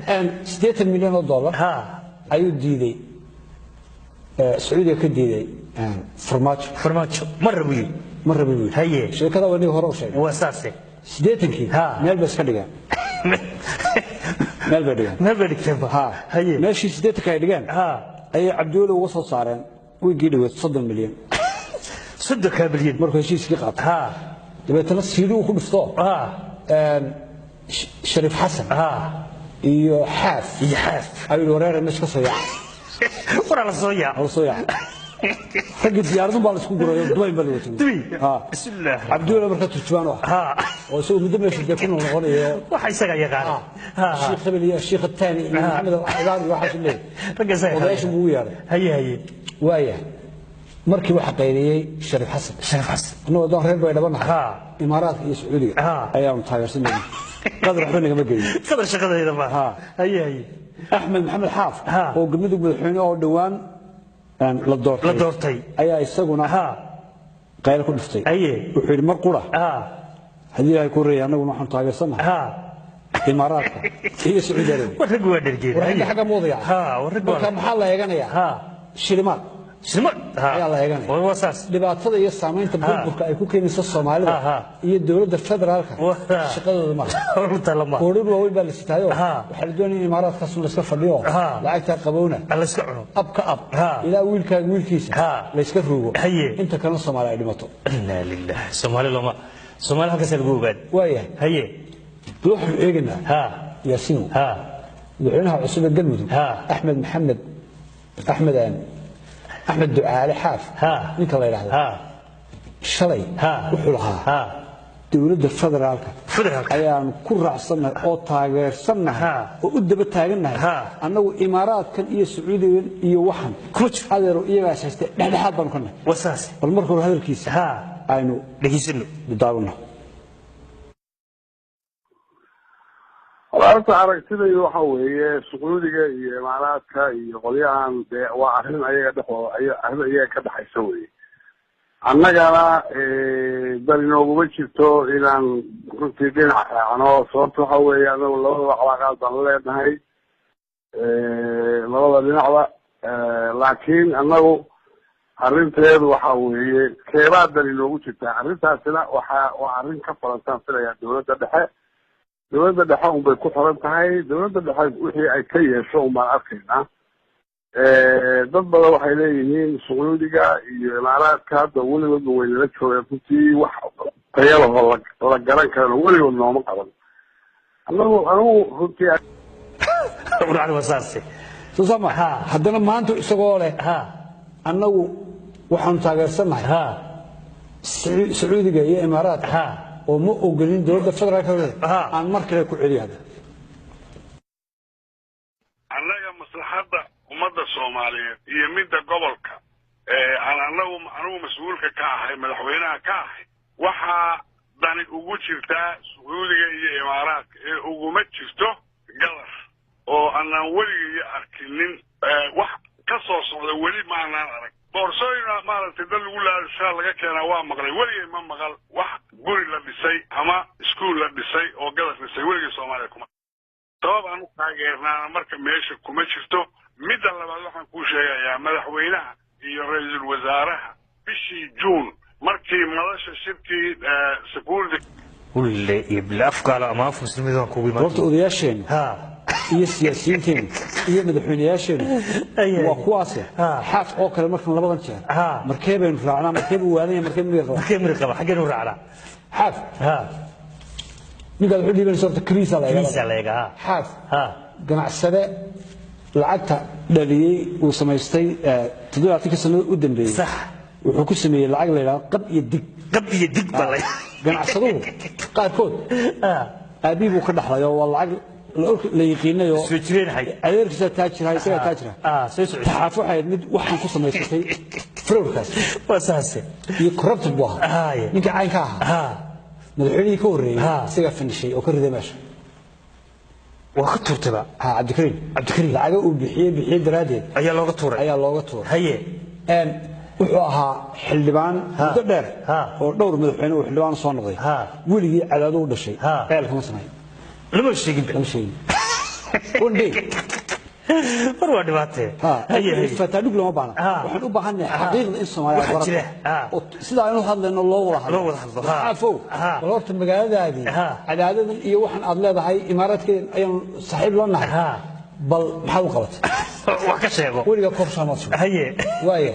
$80 مليون ها ayuu diiday Sacuudiga ka diiday farmaajo mar rabi haye shirkada wani hore u sheegay wasaase 80kii meel bas ka dhigan meel bay dhigeen haye meeshii 80 ay dhigan ay Cabdulle uga soo saareen wigii dhaweed 30 milyan markuu heshiiskii qaatay dabeetana sidoo ku dhifto Sharif Xasan iyo xaaf ayuu wareer meesh ka soo yaacay wara la soo yaacay ragii diyaaradu baa la isku guray Dubai baa la watay bismillah Cabdulle marka turjubaan oo soo muddo meesha ku noqonayo waxa isaga yaqaan Sheikh Khabaliya Sheikh Tani Maxamed Al-Ilaali waxa sulay ragga odayaashu buu yaaray haye waaya markii waxa qayriyay Sharif Xasan anoo dad reer bay dhabanahay Imaaraadka iyo Sacuudiga ayaa taageersanay qadar xubin naga geeyay qadar shaqadeeda ma haye Ahmed Maxamed Xaaf oo gudmada madaxweyne oo dhawaan la doortay ayaa isaguna qayl ku dhiftay wuxuu yiri mar qura hadii ay ku reeyaan anagu waxaan taageersanahay Imaaraadka iyo Sacuudiga warag waa dhargeeyay waxa xaga moodaya warag maxaa la eeganaya shilimaad ayaa la eeganaya wasaas dhibaatada iyo saameynta burburka ay ku keenayso Soomaalida iyo dawladda federaalka shaqadooda ma qorin waa weyn baa la sitaayo waxa la doonayay Imaaraadkaas la iska fadhiyo lacagta qabowna la iska cuno abka ilaa wiilkiisa la iska ruugo inta kale Soomaali ay dhimato inna lillahi Soomaali halkaas lagu ogaad waaya haye wuxuu eeganaa Yaasiin madaxweynaha cusub ee Galmudug Ahmed Ducaale Xaaf ninka la yiraahdo shalay wuxuu lahaa dawladda federaalka ayaan ku raacsanahay oo taageersanahay oo u daba taaganahay annagu Imaaraadkan iyo Sacuudiga iyo waxan adeero iyaga haystay dhexdhexaad baan kana wasaas bal markuu hadalkiisa aynu dhageysano daawano Horta aragtidaydu waxa weeye Sacuudiga iyo Imaaraadka iyo qolyahan waa arrin ayaga ka dhaxaysa weeye annagana bal inoogu jirto inaan runtii dhinac raacno sababta waxa weeye anagu labada calaaqaad baan leenahay labada dhinacba laakiin annagu arrinteedu waxa weeye keebaadan inoogu jirtaa arrintaasina waa arrin ka falantaan filaya dawladda dhexe unbay ku xiran tahay dawladda dhexe wixii ay ka yeesho unbaan arkaynaa dad badan waxay leeyihiin Sacuudiga iyo Imaaraadka hadda weligood way la joogeen runtii wax tayalahoo la garan karo weligood nooma qaban anagu runtii uraan wasaasi tusama haddana maanta isagoo leh annagu waxaan taageersanahay Sacuudiga iyo Imaaraadka oo ma ogolin dawladda federaalka aan markale ku celiyay annaga maslaxadda ummadda Soomaaliyeed iyo midda gobolka anagu mas'uulka ka ahay madaxweynaha ka ahay waxa dani ugu jirtaa Sacuudiga iyo Imaaraadka ee uguma jirto galar oo aanan weligii arkinin wax ka soo socda weli ma aanan arag boorsooyina maaragtay dad lagu laashaa laga keenaa waa maqlay weligii ma maqal wax guri la dhisay ama iskuul la dhisay oo galas dhisay weligii Soomaaliya kuma sabab aan u taageernaana marka meesha kuma jirto midda labaad waxaan kuu sheegayaa madaxweynaha iyo ra'iisul wasaaraha bishii Juun markii madasha shirkii sabuurda wille ibla afkaala ama af muslimiinta ku wiimaan horta odayaasheen iyo siyaasiyiinteen iyo madaxweynayaasheen waa kuwaas xaaf oo kale markan labadan jeer markee baynu raacnaa markee buu waanaya markee mid qaba xageenu raacnaa xaaf ninka wuxuu dhiibay sorta kriisa la eega xaaf ganacsade lacagta dhaliyay uu samaystay 7 sano u dambeeyay sax wuxuu ku sameeyay lacag la yiraahdo qab iyo dig balay ganacsaduhu qaarkood aabigu ka dhaxlayo waa lacag la yaqeeno soo jireen hay adeerkiisa taajirahay isaga taajira soo socod taxaafo ay mid waxaan ku samaysatay fraudkaas wasaase iyo corrupted buu ninka caynka madaxweynihii ka horeeyay isaga finishay oo ka riday meesha waa ka turtaba Cabdikariim lacag uu bixiyay daraadeed ayaa looga tuuray haye wuxuu ahaa xildhibaan muddo dheer oo dhowr madaxweyne oo xildhibaan soo noqday weligii cadaado u dhashay qeylka ma sameeyay lama sheegin one day war waa dhibaatay fatadug lama baana waxaan u baahanahay xaqiiqda in Soomaaliya warato sida aynu hadlayno loo wada hadlo afoo horta magaaladaadii cadaadadan iyo waxaan aad leedahay imaaraadkeen ayaan saaxiib loo nahay bal maxaa u qabatay wax ka sheego weliga koob Soomaaliya haye waaya